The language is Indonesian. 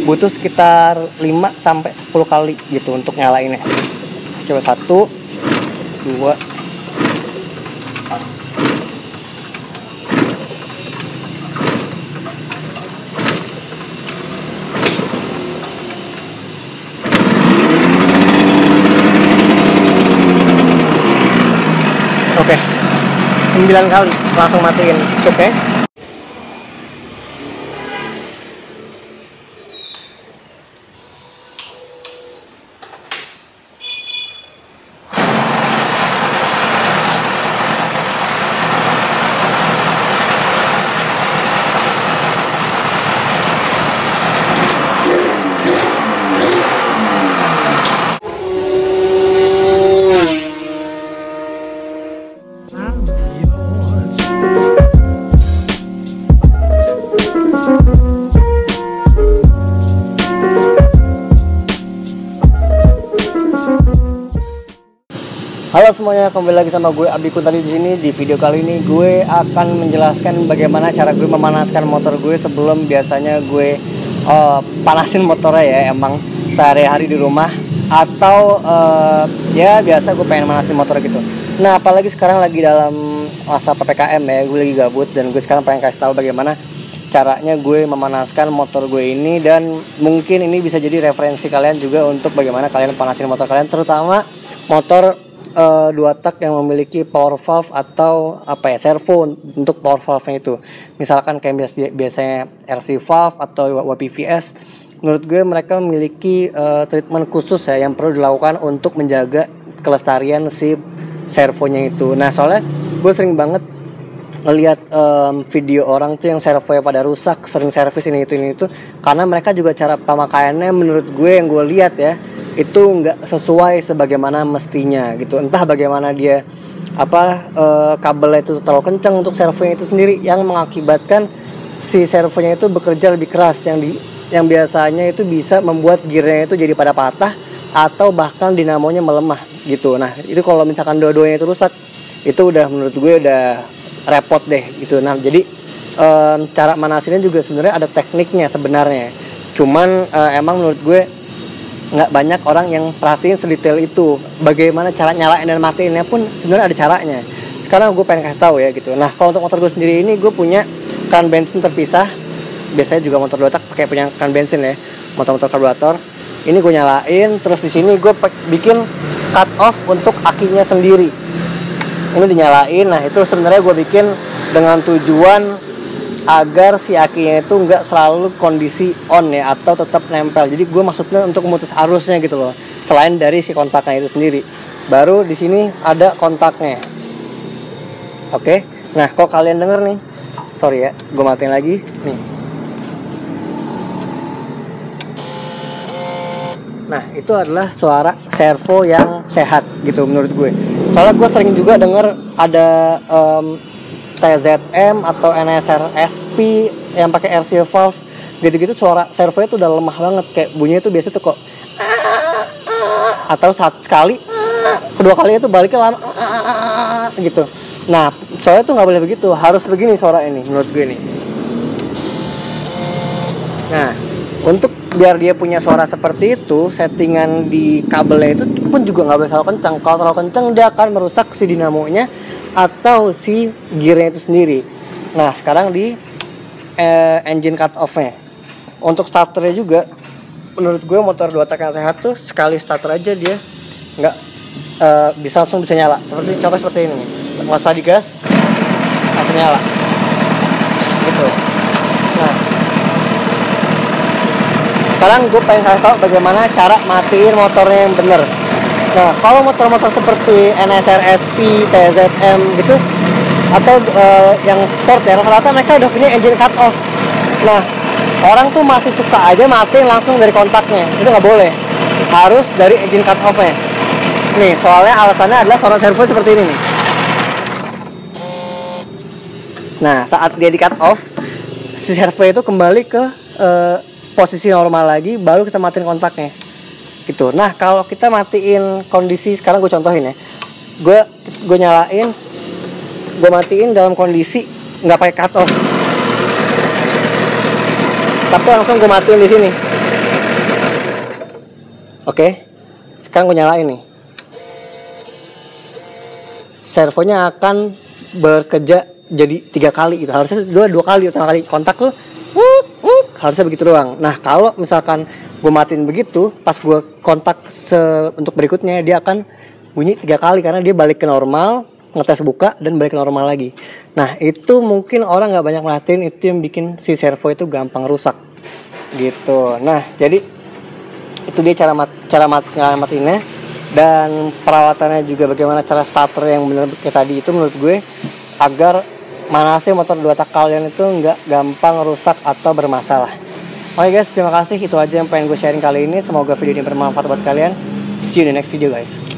butuh sekitar 5-10 kali gitu untuk nyalainnya. Coba 1, 2. Oke, 9 kali langsung matiin, oke. Halo semuanya, kembali lagi sama gue Abdi Kuntadi di sini. Di video kali ini gue akan menjelaskan bagaimana cara gue memanaskan motor gue sebelum biasanya gue panasin motornya ya, emang sehari-hari di rumah atau ya biasa gue pengen manasin motor gitu. Nah, apalagi sekarang lagi dalam masa PPKM ya, gue lagi gabut dan gue sekarang pengen kasih tahu bagaimana caranya gue memanaskan motor gue ini, dan mungkin ini bisa jadi referensi kalian juga untuk bagaimana kalian panasin motor kalian, terutama motor 2 tak yang memiliki power valve atau servo untuk power valve-nya itu. Misalkan kayak biasanya RC valve atau WPVS, menurut gue mereka memiliki treatment khusus ya yang perlu dilakukan untuk menjaga kelestarian si servonya itu. Nah, soalnya gue sering banget ngelihat video orang tuh yang servonya pada rusak, sering servis ini itu karena mereka juga cara pemakaiannya menurut gue yang gue lihat ya itu nggak sesuai sebagaimana mestinya gitu. Entah bagaimana dia kabelnya itu terlalu kencang untuk servonya itu sendiri, yang mengakibatkan si servonya itu bekerja lebih keras, yang biasanya itu bisa membuat gearnya itu jadi pada patah atau bahkan dinamonya melemah gitu. Nah, itu kalau misalkan dua-duanya itu rusak, itu udah menurut gue udah repot deh gitu. Nah, jadi cara manasinnya juga sebenarnya ada tekniknya sebenarnya. Cuman emang menurut gue nggak banyak orang yang perhatiin sedetail itu. Bagaimana cara nyalain dan matiinnya pun sebenarnya ada caranya. Sekarang gue pengen kasih tahu ya gitu. Nah, kalau untuk motor gue sendiri ini gue punya kan bensin terpisah. Biasanya juga motor 2 tak pakai punya kan bensin ya, motor-motor karburator. Ini gue nyalain, terus di sini gue bikin cut off untuk akinya sendiri. Ini dinyalain. Nah, itu sebenarnya gue bikin dengan tujuan agar si akinya itu nggak selalu kondisi on ya, atau tetap nempel. Jadi gue maksudnya untuk memutus arusnya gitu loh, selain dari si kontaknya itu sendiri. Baru di sini ada kontaknya. Oke. Nah, kok kalian denger nih, sorry ya, gue matiin lagi nih. Nah, itu adalah suara servo yang sehat gitu menurut gue. Soalnya gue sering juga denger ada TZM atau NSR SP yang pakai RC valve gitu-gitu, suara servonya tuh udah lemah banget, kayak bunyinya tuh biasa tuh kok atau sekali, kedua kalinya tuh baliknya lama gitu. Nah, soalnya tuh nggak boleh begitu, harus begini suara ini menurut gue nih. Nah, untuk biar dia punya suara seperti itu, settingan di kabelnya itu pun juga nggak boleh terlalu kencang. Kalau terlalu kencang dia akan merusak si dinamonya atau si gearnya itu sendiri. Nah, sekarang di engine cut off-nya. Untuk starternya juga menurut gue motor 2 tak yang sehat tuh sekali starter aja dia nggak bisa nyala. Seperti ini nih. Nggak usah digas, langsung nyala gitu. Nah, sekarang gue pengen kasih tau bagaimana cara matiin motornya yang bener. Nah, kalau motor-motor seperti NSR SP, TZM gitu, atau yang sport ya, rata-rata mereka udah punya engine cut off. Nah, orang tuh masih suka aja matiin langsung dari kontaknya. Itu nggak boleh, harus dari engine cut off-nya. Nih, soalnya alasannya adalah suara servo seperti ini nih. Nah, saat dia di cut off, si servo itu kembali ke posisi normal lagi, baru kita matiin kontaknya gitu. Nah, kalau kita matiin kondisi, sekarang gue contohin ya, gue nyalain, gue matiin dalam kondisi nggak pakai cut off, tapi langsung gue matiin di sini. Oke, sekarang gue nyalain nih. Servonya akan bekerja jadi 3 kali gitu. Harusnya dua kali, pertama kali kontak tuh harusnya begitu doang. Nah kalau misalkan gue matiin begitu, pas gue kontak untuk berikutnya dia akan bunyi 3 kali karena dia balik ke normal, ngetes buka dan balik ke normal lagi. Nah itu mungkin orang nggak banyak merhatiin, itu yang bikin si servo itu gampang rusak gitu. Nah jadi itu dia cara ngamatinnya, dan perawatannya juga bagaimana cara starter yang benar kayak tadi itu menurut gue, agar manasnya motor 2 tak kalian itu nggak gampang rusak atau bermasalah. Oke guys, terima kasih, itu aja yang pengen gue sharing kali ini. Semoga video ini bermanfaat buat kalian. See you in the next video guys.